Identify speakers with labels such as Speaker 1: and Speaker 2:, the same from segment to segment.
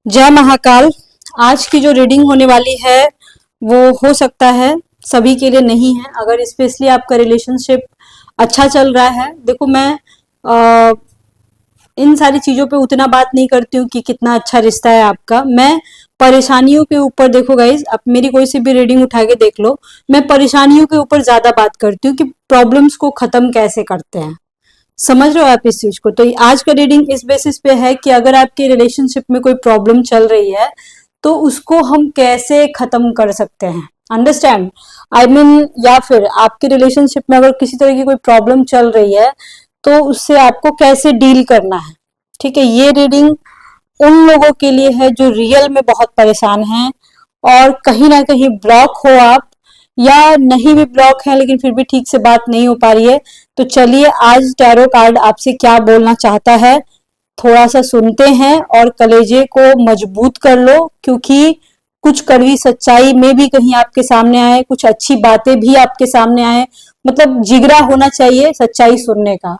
Speaker 1: जय महाकाल। आज की जो रीडिंग होने वाली है वो हो सकता है सभी के लिए नहीं है। अगर स्पेशली आपका रिलेशनशिप अच्छा चल रहा है, देखो मैं इन सारी चीजों पे उतना बात नहीं करती हूँ कि कितना अच्छा रिश्ता है आपका। मैं परेशानियों के ऊपर, देखो गाइज, आप मेरी कोई सी भी रीडिंग उठा के देख लो, मैं परेशानियों के ऊपर ज्यादा बात करती हूँ कि प्रॉब्लम्स को खत्म कैसे करते हैं। समझ रहे हो आप इस चीज को? तो आज का रीडिंग इस बेसिस पे है कि अगर आपके रिलेशनशिप में कोई प्रॉब्लम चल रही है तो उसको हम कैसे खत्म कर सकते हैं। अंडरस्टैंड? आई मीन, या फिर आपके रिलेशनशिप में अगर किसी तरह की कोई प्रॉब्लम चल रही है तो उससे आपको कैसे डील करना है। ठीक है, ये रीडिंग उन लोगों के लिए है जो रियल में बहुत परेशान हैं और कहीं ना कहीं ब्लॉक हो आप, या नहीं भी ब्लॉक है लेकिन फिर भी ठीक से बात नहीं हो पा रही है। तो चलिए आज टैरो कार्ड आपसे क्या बोलना चाहता है थोड़ा सा सुनते हैं और कलेजे को मजबूत कर लो, क्योंकि कुछ कड़वी सच्चाई में भी कहीं आपके सामने आए, कुछ अच्छी बातें भी आपके सामने आए। मतलब जिगरा होना चाहिए सच्चाई सुनने का।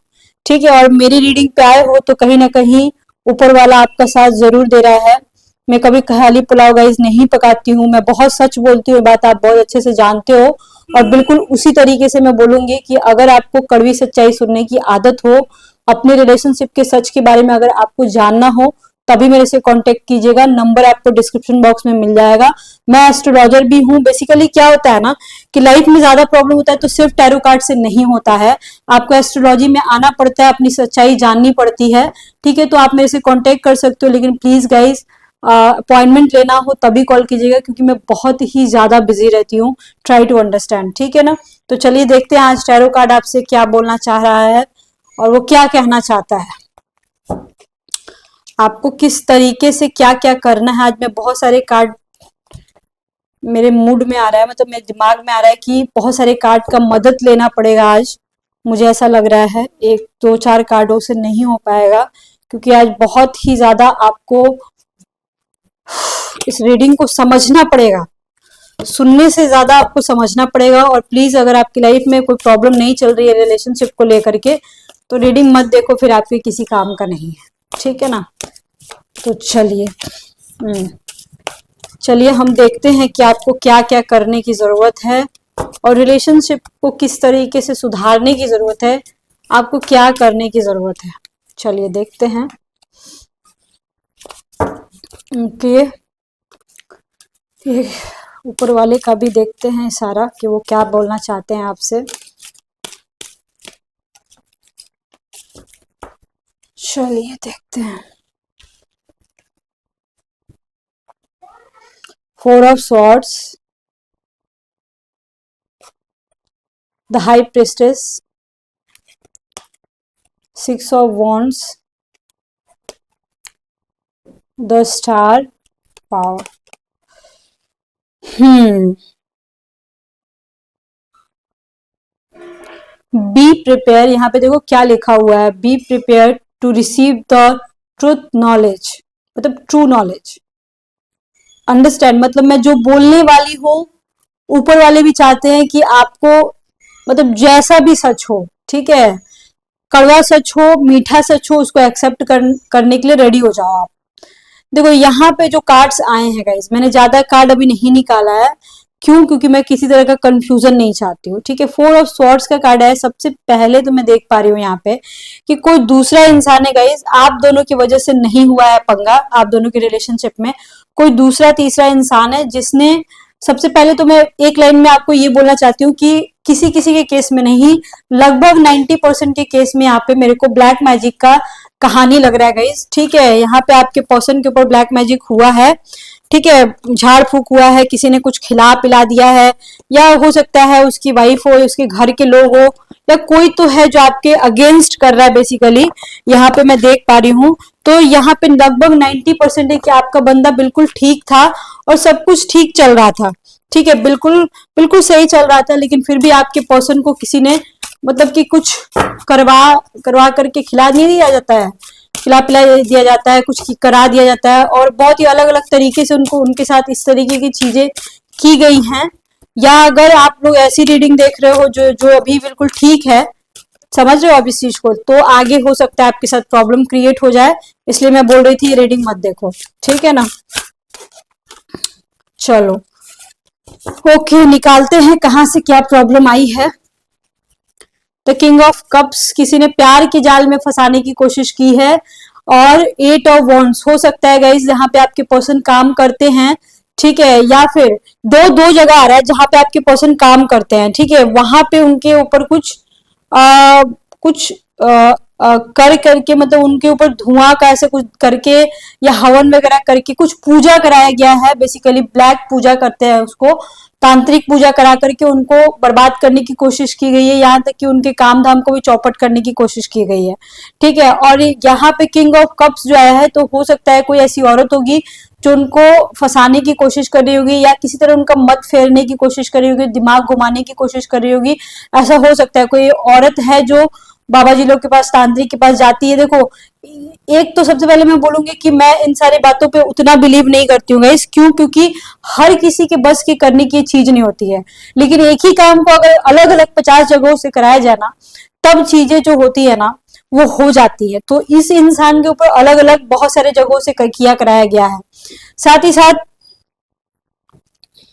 Speaker 1: ठीक है, और मेरी रीडिंग पे आए हो तो कहीं ना कहीं ऊपर वाला आपका साथ जरूर दे रहा है। मैं कभी खाली पुलाव गाइस नहीं पकाती हूँ, मैं बहुत सच बोलती हूँ, बात आप बहुत अच्छे से जानते हो। और बिल्कुल उसी तरीके से मैं बोलूंगी कि अगर आपको कड़वी सच्चाई सुनने की आदत हो, अपने रिलेशनशिप के सच के बारे में अगर आपको जानना हो, तभी मेरे से कांटेक्ट कीजिएगा। नंबर आपको डिस्क्रिप्शन बॉक्स में मिल जाएगा। मैं एस्ट्रोलॉजर भी हूँ। बेसिकली क्या होता है ना कि लाइफ में ज्यादा प्रॉब्लम होता है तो सिर्फ टैरो कार्ड से नहीं होता है, आपको एस्ट्रोलॉजी में आना पड़ता है, अपनी सच्चाई जाननी पड़ती है। ठीक है, तो आप मेरे से कांटेक्ट कर सकते हो, लेकिन प्लीज गाइज अपॉइंटमेंट लेना हो तभी कॉल कीजिएगा, क्योंकि मैं बहुत ही ज्यादा बिजी रहती हूँ। ट्राई टू अंडरस्टैंड, ठीक है ना? तो चलिए देखते हैं आज टैरो कार्ड आपसे क्या बोलना चाह रहा है और वो क्या कहना चाहता है, आपको किस तरीके से क्या क्या करना है। आज मैं बहुत सारे कार्ड मेरे मूड में आ रहा है, मतलब मेरे दिमाग में आ रहा है कि बहुत सारे कार्ड का मदद लेना पड़ेगा आज। मुझे ऐसा लग रहा है एक दो चार कार्डों से नहीं हो पाएगा, क्योंकि आज बहुत ही ज्यादा आपको इस रीडिंग को समझना पड़ेगा। सुनने से ज्यादा आपको समझना पड़ेगा। और प्लीज अगर आपकी लाइफ में कोई प्रॉब्लम नहीं चल रही है रिलेशनशिप को लेकर के, तो रीडिंग मत देखो, फिर आपके किसी काम का नहीं है। ठीक है ना? तो चलिए हम देखते हैं कि आपको क्या क्या करने की जरूरत है और रिलेशनशिप को किस तरीके से सुधारने की जरूरत है, आपको क्या करने की जरूरत है। चलिए देखते हैं। ओके, ये ऊपर वाले का भी देखते हैं सारा कि वो क्या बोलना चाहते हैं आपसे। चलिए देखते हैं। Four of swords, the high priestess, six of wands, the star, power. Be prepare, यहाँ पे देखो क्या लिखा हुआ है, be prepare to receive the truth knowledge, मतलब ट्रू नॉलेज। अंडरस्टैंड? मतलब मैं जो बोलने वाली हूँ, ऊपर वाले भी चाहते हैं कि आपको, मतलब जैसा भी सच हो, ठीक है, कड़वा सच हो, मीठा सच हो, उसको एक्सेप्ट करने के लिए रेडी हो जाओ आप। देखो यहाँ पे जो कार्ड्स आए हैं गाइस, मैंने ज्यादा कार्ड अभी नहीं निकाला है। क्यों? क्योंकि मैं किसी तरह का कंफ्यूजन नहीं चाहती हूँ। ठीक है, फोर ऑफ स्वॉर्ड्स का कार्ड है। सबसे पहले तो मैं देख पा रही हूँ यहाँ पे कि कोई दूसरा इंसान है गाइस, आप दोनों की वजह से नहीं हुआ है पंगा, आप दोनों के रिलेशनशिप में कोई दूसरा तीसरा इंसान है जिसने, सबसे पहले तो मैं एक लाइन में आपको ये बोलना चाहती हूँ कि किसी किसी के केस में नहीं, लगभग 90% के केस में यहाँ पे मेरे को ब्लैक मैजिक का कहानी लग रहा है गाइस। ठीक है, यहाँ पे आपके पर्सन के ऊपर ब्लैक मैजिक हुआ है। ठीक है, झाड़ फूक हुआ है, किसी ने कुछ खिला पिला दिया है, या हो सकता है उसकी वाइफ हो, उसके घर के लोग हो, या कोई तो है जो आपके अगेंस्ट कर रहा है बेसिकली, यहाँ पे मैं देख पा रही हूँ। तो यहाँ पे लगभग 90% है कि आपका बंदा बिल्कुल ठीक था और सब कुछ ठीक चल रहा था। ठीक है, बिल्कुल बिल्कुल सही चल रहा था, लेकिन फिर भी आपके पर्सन को किसी ने, मतलब कि कुछ करवा करवा करके खिला नहीं दिया जाता है, खिला पिला दिया जाता है, कुछ करा दिया जाता है, और बहुत ही अलग अलग तरीके से उनको, उनके साथ इस तरीके की चीजें की गई हैं। या अगर आप लोग ऐसी रीडिंग देख रहे हो जो जो अभी बिल्कुल ठीक है, समझ रहे हो आप इस चीज को, तो आगे हो सकता है आपके साथ प्रॉब्लम क्रिएट हो जाए, इसलिए मैं बोल रही थी रीडिंग मत देखो, ठीक है ना। चलो ओके, निकालते हैं कहां से क्या प्रॉब्लम आई है। द किंग ऑफ कप्स, किसी ने प्यार के जाल में फंसाने की कोशिश की है। और 8 ऑफ वॉन्ड्स, हो सकता है गाइस जहां पे आपके पर्सन काम करते हैं, ठीक है, या फिर दो दो जगह आ रहा है जहां पे आपके पर्सन काम करते हैं, ठीक है, वहां पे उनके ऊपर कुछ कर करके, मतलब उनके ऊपर धुआं का ऐसे कुछ करके या हवन वगैरह करके कुछ पूजा कराया गया है। बेसिकली ब्लैक पूजा करते हैं उसको, तांत्रिक पूजा करा करके उनको बर्बाद करने की कोशिश की गई है, यहाँ तक कि उनके काम धाम को भी चौपट करने की कोशिश की गई है, ठीक है। और यहाँ पे किंग ऑफ कप्स जो आया है, तो हो सकता है कोई ऐसी औरत होगी जो उनको फंसाने की कोशिश कर रही होगी, या किसी तरह उनका मत फेरने की कोशिश कर रही होगी, दिमाग घुमाने की कोशिश कर रही होगी। ऐसा हो सकता है कोई औरत है जो बाबा जी लोग के पास, तांत्रिक के पास जाती है। देखो, एक तो सबसे पहले मैं बोलूंगी कि मैं इन सारी बातों पे उतना बिलीव नहीं करती हूँ गाइस, क्यों? क्योंकि हर किसी के बस की करने की चीज नहीं होती है। लेकिन एक ही काम को अगर अलग अलग 50 जगहों से कराया जाए ना, तब चीजें जो होती है ना वो हो जाती है। तो इस इंसान के ऊपर अलग अलग बहुत सारे जगहों से किया कराया गया है। साथ ही साथ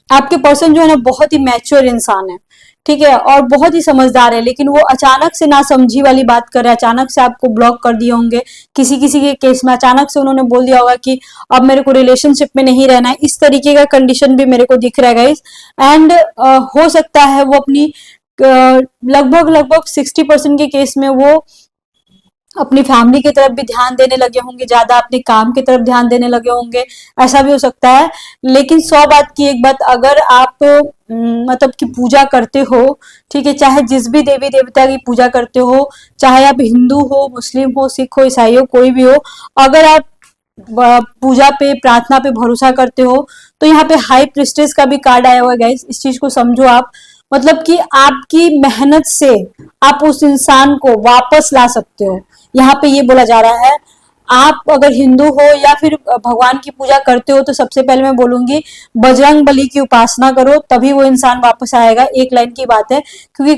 Speaker 1: आपके पर्सन जो है ना बहुत ही मैच्योर इंसान है, ठीक है, और बहुत ही समझदार है। लेकिन वो अचानक से ना समझी वाली बात कर रहे हैं, अचानक से आपको ब्लॉक कर दिए होंगे। किसी किसी के केस में अचानक से उन्होंने बोल दिया होगा कि अब मेरे को रिलेशनशिप में नहीं रहना है। इस तरीके का कंडीशन भी मेरे को दिख रहा है गाइस। एंड हो सकता है वो अपनी लगभग लगभग 60% के केस में वो अपनी फैमिली की तरफ भी ध्यान देने लगे होंगे, ज्यादा अपने काम की तरफ ध्यान देने लगे होंगे, ऐसा भी हो सकता है। लेकिन 100 बात की एक बात, अगर आप मतलब की पूजा करते हो, ठीक है, चाहे जिस भी देवी देवता की पूजा करते हो, चाहे आप हिंदू हो, मुस्लिम हो, सिख हो, ईसाई हो, कोई भी हो, अगर आप पूजा पे, प्रार्थना पे भरोसा करते हो, तो यहाँ पे हाई प्रिस्टेस का भी कार्ड आया हुआ है गाइस। इस चीज को समझो आप, मतलब कि आपकी मेहनत से आप उस इंसान को वापस ला सकते हो। यहाँ पे ये बोला जा रहा है। आप अगर हिंदू हो या फिर भगवान की पूजा करते हो, तो सबसे पहले मैं बोलूंगी बजरंग बली की उपासना करो, तभी वो इंसान वापस आएगा। एक लाइन की बात है, क्योंकि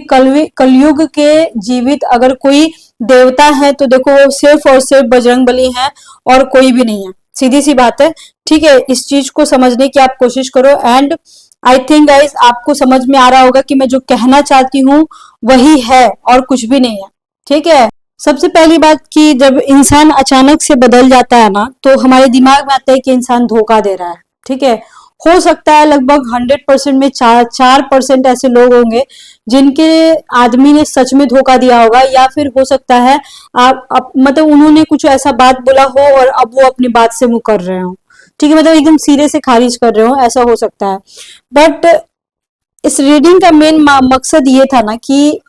Speaker 1: कलयुग के जीवित अगर कोई देवता है तो देखो वो सिर्फ और सिर्फ बजरंग बली है, और कोई भी नहीं है। सीधी सी बात है, ठीक है। इस चीज को समझने की आप कोशिश करो। एंड आई थिंक गाइस आपको समझ में आ रहा होगा कि मैं जो कहना चाहती हूँ वही है और कुछ भी नहीं है, ठीक है। सबसे पहली बात कि जब इंसान अचानक से बदल जाता है ना, तो हमारे दिमाग में आता है कि इंसान धोखा दे रहा है, ठीक है। हो सकता है लगभग 100% में 4% ऐसे लोग होंगे जिनके आदमी ने सच में धोखा दिया होगा, या फिर हो सकता है आप मतलब उन्होंने कुछ ऐसा बात बोला हो और अब वो अपनी बात से मुकर रहे हो, ठीक है, मतलब एकदम सिरे से खारिज कर रहे हो, ऐसा हो सकता है। बट इस रीडिंग का मेन मकसद ये था ना कि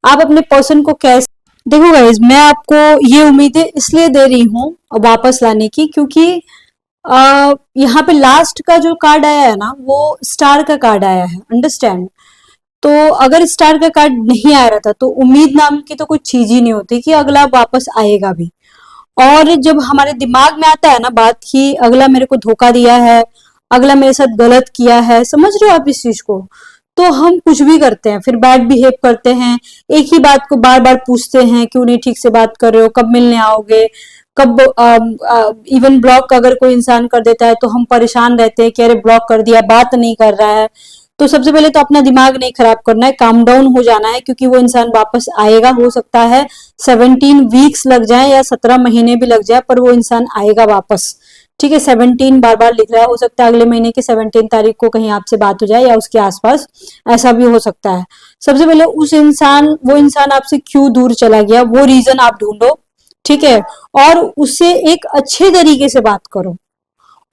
Speaker 1: आप अपने पर्सन को कैसे देखो गाइज। मैं आपको ये उम्मीदें इसलिए दे रही हूँ वापस लाने की, क्योंकि यहाँ पे लास्ट का जो कार्ड आया है ना, वो स्टार का कार्ड आया है, अंडरस्टैंड। तो अगर स्टार का कार्ड नहीं आ रहा था, तो उम्मीद नाम की तो कोई चीज ही नहीं होती कि अगला वापस आएगा भी। और जब हमारे दिमाग में आता है ना बात कि अगला मेरे को धोखा दिया है, अगला मेरे साथ गलत किया है, समझ रहे हो आप इस चीज को, तो हम कुछ भी करते हैं, फिर बैड बिहेव करते हैं, एक ही बात को बार बार पूछते हैं, क्यों नहीं ठीक से बात कर रहे हो, कब मिलने आओगे, कब इवन ब्लॉक अगर कोई इंसान कर देता है तो हम परेशान रहते हैं कि अरे ब्लॉक कर दिया, बात नहीं कर रहा है। तो सबसे पहले तो अपना दिमाग नहीं खराब करना है, काम डाउन हो जाना है, क्योंकि वो इंसान वापस आएगा। हो सकता है 17 वीक्स लग जाए या 17 महीने भी लग जाए, पर वो इंसान आएगा वापस, ठीक है। 17 बार बार लिख रहा है, हो सकता है अगले महीने की 17 तारीख को कहीं आपसे बात हो जाए या उसके आसपास, ऐसा भी हो सकता है। सबसे पहले वो इंसान आपसे क्यों दूर चला गया, वो रीजन आप ढूंढो, ठीक है, और उससे एक अच्छे तरीके से बात करो।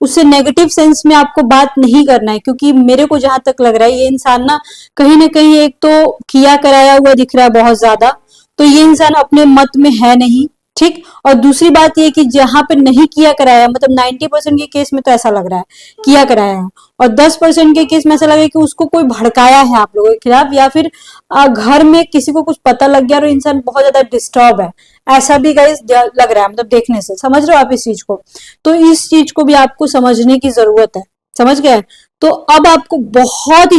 Speaker 1: उससे नेगेटिव सेंस में आपको बात नहीं करना है, क्योंकि मेरे को जहां तक लग रहा है ये इंसान ना कहीं एक तो किया कराया हुआ दिख रहा है बहुत ज्यादा, तो ये इंसान अपने मत में है नहीं, ठीक। और दूसरी बात ये कि जहां पे नहीं किया कराया, मतलब 90% के केस में तो ऐसा लग रहा है किया कराया है, और 10% के केस में ऐसा लग रहा है कि उसको कोई भड़काया है आप लोगों के खिलाफ, या फिर घर में किसी को कुछ पता लग गया और इंसान बहुत ज्यादा डिस्टर्ब है, ऐसा भी गाइस लग रहा है, मतलब देखने से। समझ रहे हो आप इस चीज को? तो इस चीज को भी आपको समझने की जरूरत है, समझ गए? तो अब आपको बहुत ही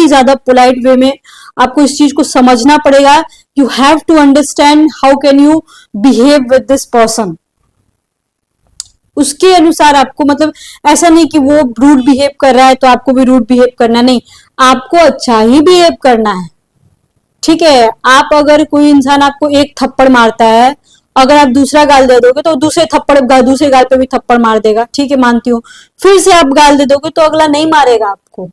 Speaker 1: ज्यादा पोलाइट वे में आपको इस चीज को समझना पड़ेगा। You have to understand how can you behave with this person, उसके अनुसार आपको, मतलब ऐसा नहीं कि वो रूड बिहेव कर रहा है तो आपको भी रूड बिहेव करना, नहीं, आपको अच्छा ही बिहेव करना है। ठीक है, आप अगर कोई इंसान आपको एक थप्पड़ मारता है, अगर आप दूसरा गाल दे दोगे तो दूसरे गाल पे भी थप्पड़ मार देगा, ठीक है, मानती हूँ। फिर से आप गाल दे दोगे तो अगला नहीं मारेगा आपको।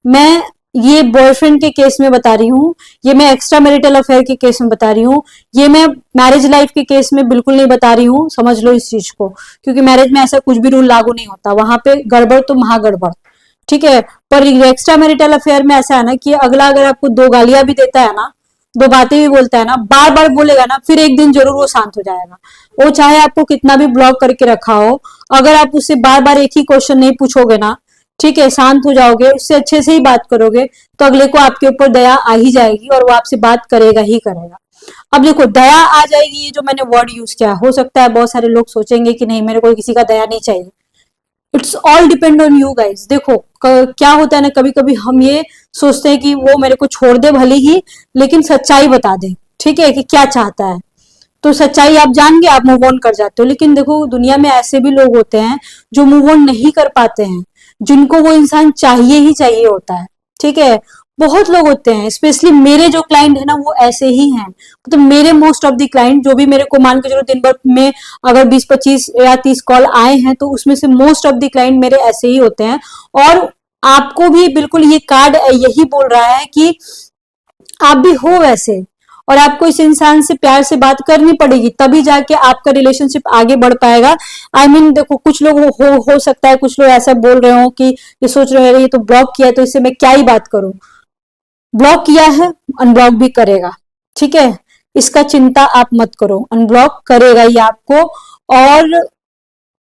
Speaker 1: मैं ये बॉयफ्रेंड के केस में बता रही हूँ, ये मैं एक्स्ट्रा मैरिटल अफेयर के केस में बता रही हूँ, ये मैं मैरिज लाइफ के केस में बिल्कुल नहीं बता रही हूँ, समझ लो इस चीज को, क्योंकि मैरिज में ऐसा कुछ भी रूल लागू नहीं होता, वहां पे गड़बड़ तो महागड़बड़। ठीक है, पर एक्स्ट्रा मैरिटल अफेयर में ऐसा है ना कि अगला अगर आपको दो गालियां भी देता है ना, दो बातें भी बोलता है ना, बार बार बोलेगा ना, फिर एक दिन जरूर वो शांत हो जाएगा। वो चाहे आपको कितना भी ब्लॉक करके रखा हो, अगर आप उससे बार बार एक ही क्वेश्चन नहीं पूछोगे ना, ठीक है, शांत हो जाओगे, उससे अच्छे से ही बात करोगे, तो अगले को आपके ऊपर दया आ ही जाएगी और वो आपसे बात करेगा ही करेगा। अब देखो, दया आ जाएगी, ये जो मैंने वर्ड यूज किया, हो सकता है बहुत सारे लोग सोचेंगे कि नहीं, मेरे को किसी का दया नहीं चाहिए। It's all depend on you guys. देखो क्या होता है ना, कभी कभी हम ये सोचते हैं कि वो मेरे को छोड़ दे भले ही, लेकिन सच्चाई बता दे, ठीक है, कि क्या चाहता है, तो सच्चाई आप जान के आप मूव ऑन कर जाते हो। लेकिन देखो, दुनिया में ऐसे भी लोग होते हैं जो मूव ऑन नहीं कर पाते हैं, जिनको वो इंसान चाहिए ही चाहिए होता है। ठीक है, बहुत लोग होते हैं, स्पेशली मेरे जो क्लाइंट है ना वो ऐसे ही हैं। मतलब मेरे मोस्ट ऑफ द क्लाइंट जो भी मेरे को मान के चलो दिन भर में अगर 20-25 या 30 कॉल आए हैं, तो उसमें से मोस्ट ऑफ द क्लाइंट मेरे ऐसे ही होते हैं। और आपको भी बिल्कुल ये कार्ड यही बोल रहा है कि आप भी हो वैसे, और आपको इस इंसान से प्यार से बात करनी पड़ेगी, तभी जाके आपका रिलेशनशिप आगे बढ़ पाएगा। आई मीन देखो, कुछ लोग हो सकता है कुछ लोग ऐसा बोल रहे हो कि ये सोच रहे हैं ये तो ब्लॉक किया है, तो इससे मैं क्या ही बात करूं। ब्लॉक किया है, अनब्लॉक भी करेगा, ठीक है, इसका चिंता आप मत करो, अनब्लॉक करेगा ही आपको। और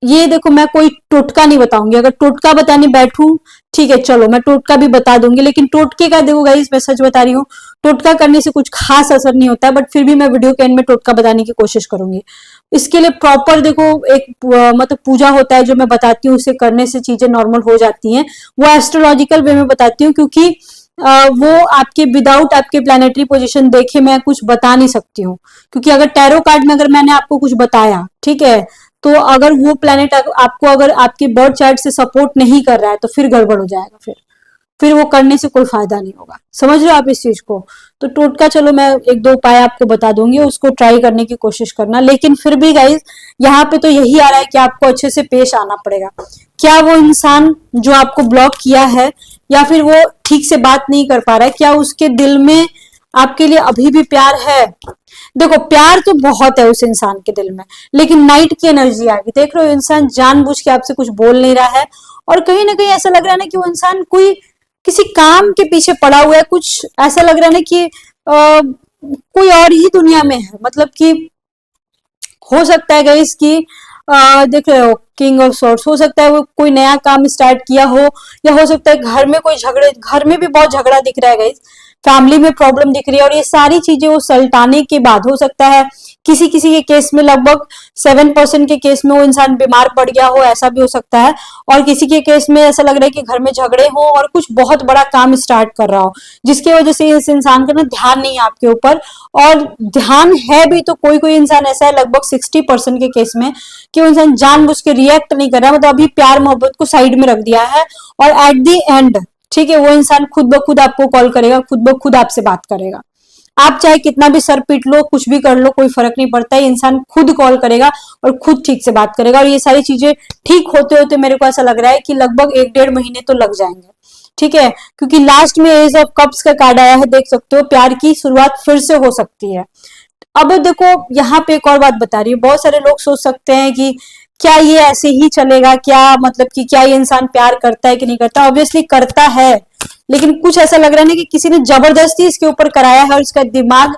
Speaker 1: ये देखो, मैं कोई टोटका नहीं बताऊंगी, अगर टोटका बताने बैठूं, ठीक है, चलो मैं टोटका भी बता दूंगी, लेकिन टोटके का देखो गाइस, मैं सच बता रही हूँ, टोटका करने से कुछ खास असर नहीं होता है, बट फिर भी मैं वीडियो के एंड में टोटका बताने की कोशिश करूंगी। इसके लिए प्रॉपर देखो एक मतलब पूजा होता है जो मैं बताती हूँ, उसे करने से चीजें नॉर्मल हो जाती हैं। वो एस्ट्रोलॉजिकल वे में बताती हूँ, क्योंकि वो आपके विदाउट आपके प्लैनेटरी पोजीशन देखे मैं कुछ बता नहीं सकती हूँ, क्योंकि अगर टैरो कार्ड में अगर मैंने आपको कुछ बताया, ठीक है, तो अगर वो प्लैनेट आपको अगर आपके बर्थ चार्ट से सपोर्ट नहीं कर रहा है, तो फिर गड़बड़ हो जाएगा, फिर वो करने से कोई फायदा नहीं होगा। समझ रहे हो आप इस चीज को? तो टोटका चलो मैं एक दो उपाय आपको बता दूंगी, उसको ट्राई करने की कोशिश करना। लेकिन फिर भी गाइज, यहाँ पे तो यही आ रहा है कि आपको अच्छे से पेश आना पड़ेगा। क्या वो इंसान जो आपको ब्लॉक किया है, या फिर वो ठीक से बात नहीं कर पा रहा है, क्या उसके दिल में आपके लिए अभी भी प्यार है? देखो, प्यार तो बहुत है उस इंसान के दिल में, लेकिन नाइट की एनर्जी आ गई। देख रहे हो, इंसान जानबूझ के आपसे कुछ बोल नहीं रहा है, और कहीं ना कहीं ऐसा लग रहा है ना कि वो इंसान कोई किसी काम के पीछे पड़ा हुआ है, कुछ ऐसा लग रहा है ना कि कोई और ही दुनिया में है। मतलब कि हो सकता है गाइस कि देख रहे हो, किंग ऑफ सॉर्ड्स, हो सकता है वो कोई नया काम स्टार्ट किया हो, या हो सकता है घर में भी बहुत झगड़ा दिख रहा है गाइस, फैमिली में प्रॉब्लम दिख रही है, और ये सारी चीजें वो सल्टाने के बाद हो सकता है किसी किसी के केस में लगभग 7% के केस में वो इंसान बीमार पड़ गया हो, ऐसा भी हो सकता है। और किसी के केस में ऐसा लग रहा है कि घर में झगड़े हो और कुछ बहुत बड़ा काम स्टार्ट कर रहा हो, जिसकी वजह से इस इंसान का ना ध्यान नहीं है आपके ऊपर। और ध्यान है भी तो कोई कोई इंसान ऐसा है लगभग 60% के केस में कि वो इंसान जानबूझ के रिएक्ट नहीं कर रहा, मतलब अभी प्यार मोहब्बत को साइड में रख दिया है, और एट दी एंड, ठीक है, वो इंसान खुद ब खुद आपको कॉल करेगा, खुद ब खुद आपसे बात करेगा। आप चाहे कितना भी सर पीट लो, कुछ भी कर लो, कोई फर्क नहीं पड़ता है, इंसान खुद कॉल करेगा और खुद ठीक से बात करेगा। और ये सारी चीजें ठीक होते होते मेरे को ऐसा लग रहा है कि लगभग 1-1.5 महीने तो लग जाएंगे, ठीक है, क्योंकि लास्ट में एज ऑफ कप्स का कार्ड आया है, देख सकते हो, प्यार की शुरुआत फिर से हो सकती है। अब देखो, यहाँ पे एक और बात बता रही हूँ, बहुत सारे लोग सोच सकते हैं कि क्या ये ऐसे ही चलेगा, क्या मतलब कि क्या ये इंसान प्यार करता है कि नहीं करता? ऑब्वियसली करता है, लेकिन कुछ ऐसा लग रहा है ना कि किसी ने जबरदस्ती इसके ऊपर कराया है और इसका दिमाग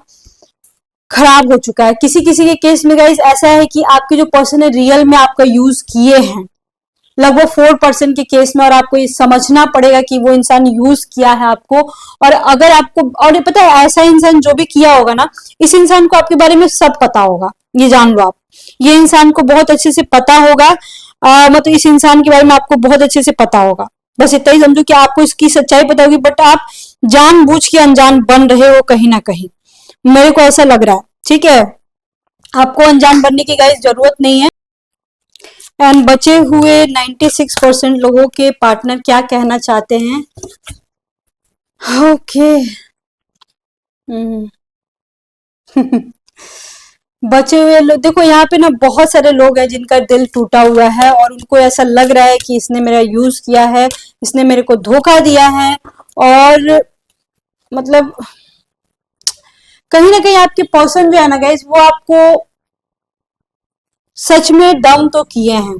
Speaker 1: खराब हो चुका है। किसी किसी के केस में गाइस ऐसा है कि आपके जो पर्सन है रियल में आपका यूज किए हैं, लगभग 4% के केस में, और आपको ये समझना पड़ेगा कि वो इंसान यूज किया है आपको। और अगर आपको, और ये पता है, ऐसा इंसान जो भी किया होगा ना, इस इंसान को आपके बारे में सब पता होगा, ये जान लो आप, ये इंसान को बहुत अच्छे से पता होगा। मतलब इस इंसान के बारे में आपको बहुत अच्छे से पता होगा, बस इतना ही समझो कि आपको इसकी सच्चाई पता होगी, बट आप जानबूझ के अनजान बन रहे हो कहीं ना कहीं, मेरे को ऐसा लग रहा है, ठीक है। आपको अनजान बनने की गाइस जरूरत नहीं है। एंड बचे हुए 96% लोगों के पार्टनर क्या कहना चाहते हैं। ओके बचे हुए लोग देखो, यहाँ पे ना बहुत सारे लोग हैं जिनका दिल टूटा हुआ है और उनको ऐसा लग रहा है कि इसने मेरा यूज किया है, इसने मेरे को धोखा दिया है, और मतलब कहीं ना कहीं आपके पर्सन जो है ना गाइस, वो आपको सच में डम तो किए हैं,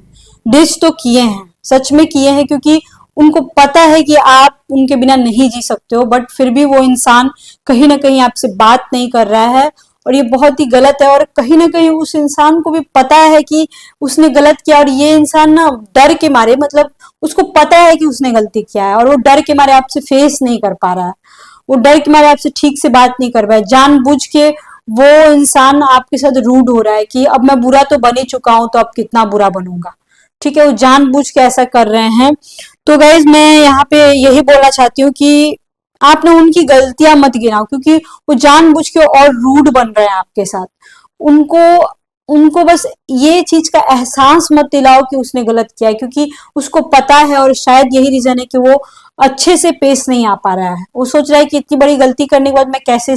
Speaker 1: डिच तो किए हैं, सच में किए हैं, क्योंकि उनको पता है कि आप उनके बिना नहीं जी सकते हो, बट फिर भी वो इंसान कहीं ना कहीं आपसे बात नहीं कर रहा है, और ये बहुत ही गलत है। और कहीं ना कहीं उस इंसान को भी पता है कि उसने गलत किया, और ये इंसान ना डर के मारे, मतलब उसको पता है कि उसने गलती किया है, और वो डर के मारे आपसे फेस नहीं कर पा रहा है, वो डर के मारे आपसे ठीक से बात नहीं कर रहा है, जानबूझ के वो इंसान आपके साथ रूड हो रहा है कि अब मैं बुरा तो बन ही चुका हूं, तो अब कितना बुरा बनूंगा। ठीक है, वो जानबूझ के ऐसा कर रहे हैं। तो गाइज मैं यहाँ पे यही बोलना चाहती हूँ कि आप ना उनकी गलतियां मत गिनाओ, क्योंकि वो जानबूझ के और रूड बन रहे हैं आपके साथ। उनको उनको बस ये चीज का एहसास मत दिलाओ कि उसने गलत किया है, क्योंकि उसको पता है, और शायद यही रीजन है कि वो अच्छे से पेश नहीं आ पा रहा है। वो सोच रहा है कि इतनी बड़ी गलती करने के बाद मैं कैसे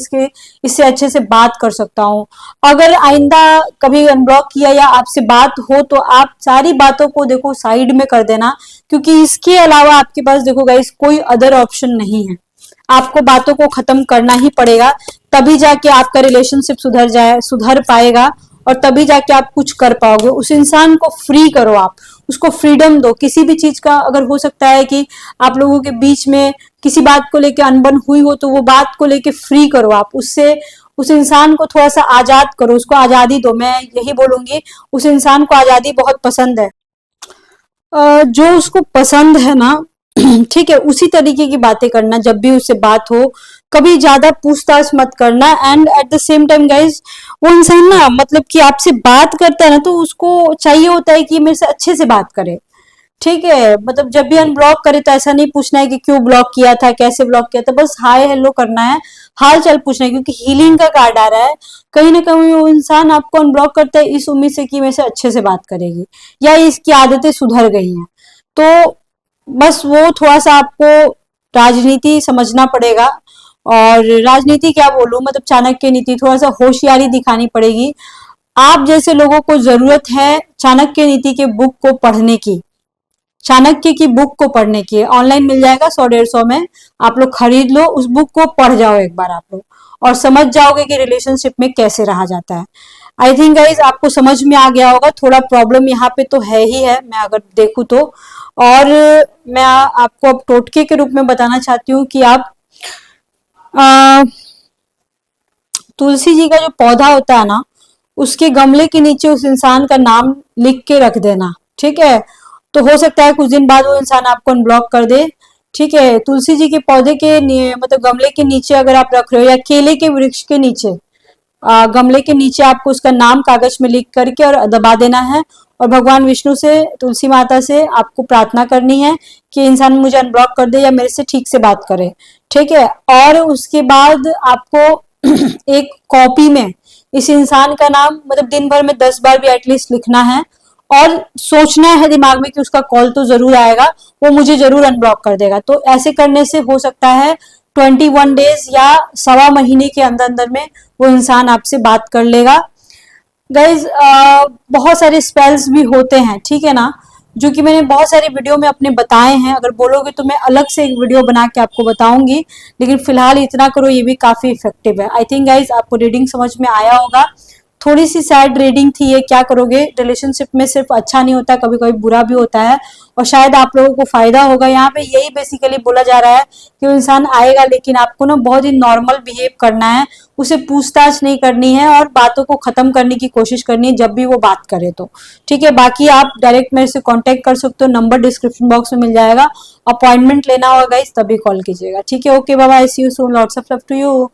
Speaker 1: इससे अच्छे से बात कर सकता हूँ। अगर आइंदा कभी अनब्लॉक किया या आपसे बात हो, तो आप सारी बातों को देखो साइड में कर देना, क्योंकि इसके अलावा आपके पास देखो गाइस कोई अदर ऑप्शन नहीं है। आपको बातों को खत्म करना ही पड़ेगा, तभी जाके आपका रिलेशनशिप सुधर पाएगा, और तभी जाके आप कुछ कर पाओगे। उस इंसान को फ्री करो, आप उसको फ्रीडम दो। किसी भी चीज का अगर हो सकता है कि आप लोगों के बीच में किसी बात को लेके अनबन हुई हो, तो वो बात को लेके फ्री करो, आप उससे उस इंसान को थोड़ा सा आजाद करो, उसको आजादी दो। मैं यही बोलूंगी, उस इंसान को आजादी बहुत पसंद है। जो उसको पसंद है ना ठीक है, उसी तरीके की बातें करना जब भी उससे बात हो। कभी ज्यादा पूछताछ मत करना। And at the same time guys, वो इंसान ना मतलब कि आपसे बात करता है ना, तो उसको चाहिए होता है कि मेरे से अच्छे से बात करे। ठीक है, मतलब जब भी अनब्लॉक करे तो ऐसा नहीं पूछना है कि क्यों ब्लॉक किया था, कैसे ब्लॉक किया था, बस हाय हेलो करना है, हाल चाल पूछना है, क्योंकि हीलिंग का कार्ड आ रहा है। कहीं ना कहीं वो इंसान आपको अनब्लॉक करता है इस उम्मीद से कि मेरे से अच्छे से बात करेगी, या इसकी आदतें सुधर गई हैं। तो बस वो थोड़ा सा आपको राजनीति समझना पड़ेगा, और राजनीति क्या बोलूं, मतलब चाणक्य नीति, थोड़ा सा होशियारी दिखानी पड़ेगी। आप जैसे लोगों को जरूरत है चाणक्य नीति के बुक को पढ़ने की, चाणक्य की बुक को पढ़ने की। ऑनलाइन मिल जाएगा 100-150 में, आप लोग खरीद लो, उस बुक को पढ़ जाओ एक बार आप लोग, और समझ जाओगे कि रिलेशनशिप में कैसे रहा जाता है। आई थिंक गाइज आपको समझ में आ गया होगा। थोड़ा प्रॉब्लम यहाँ पे तो है ही है, मैं अगर देखूँ तो। और मैं आपको अब टोटके के रूप में बताना चाहती हूँ कि आप आ, तुलसी जी का जो पौधा होता है ना, उसके गमले के नीचे उस इंसान का नाम लिख के रख देना। ठीक है, तो हो सकता है कुछ दिन बाद वो इंसान आपको अनब्लॉक कर दे। ठीक है, तुलसी जी के पौधे के मतलब गमले के नीचे अगर आप रख रहे हो, या केले के वृक्ष के नीचे, गमले के नीचे आपको उसका नाम कागज में लिख करके और दबा देना है, और भगवान विष्णु से, तुलसी माता से आपको प्रार्थना करनी है कि इंसान मुझे अनब्लॉक कर दे या मेरे से ठीक से बात करे। ठीक है, और उसके बाद आपको एक कॉपी में इस इंसान का नाम, मतलब दिन भर में 10 बार भी एटलीस्ट लिखना है, और सोचना है दिमाग में कि उसका कॉल तो जरूर आएगा, वो मुझे जरूर अनब्लॉक कर देगा। तो ऐसे करने से हो सकता है 21 डेज या सवा महीने के अंदर अंदर में वो इंसान आपसे बात कर लेगा। गाइज बहुत सारे स्पेल्स भी होते हैं, ठीक है ना, जो कि मैंने बहुत सारे वीडियो में अपने बताए हैं। अगर बोलोगे तो मैं अलग से एक वीडियो बना के आपको बताऊंगी, लेकिन फिलहाल इतना करो, ये भी काफी इफेक्टिव है। आई थिंक गाइज आपको रीडिंग समझ में आया होगा। थोड़ी सी सैड रीडिंग थी ये, क्या करोगे, रिलेशनशिप में सिर्फ अच्छा नहीं होता, कभी कभी बुरा भी होता है, और शायद आप लोगों को फायदा होगा। यहाँ पे यही बेसिकली बोला जा रहा है कि वो इंसान आएगा, लेकिन आपको ना बहुत ही नॉर्मल बिहेव करना है, उसे पूछताछ नहीं करनी है, और बातों को खत्म करने की कोशिश करनी है जब भी वो बात करे तो। ठीक है, बाकी आप डायरेक्ट मेरे से कांटेक्ट कर सकते हो, नंबर डिस्क्रिप्शन बॉक्स में मिल जाएगा। अपॉइंटमेंट लेना होगा गाइस, तभी कॉल कीजिएगा। ठीक है, okay bye bye, see you soon, lots of love to you.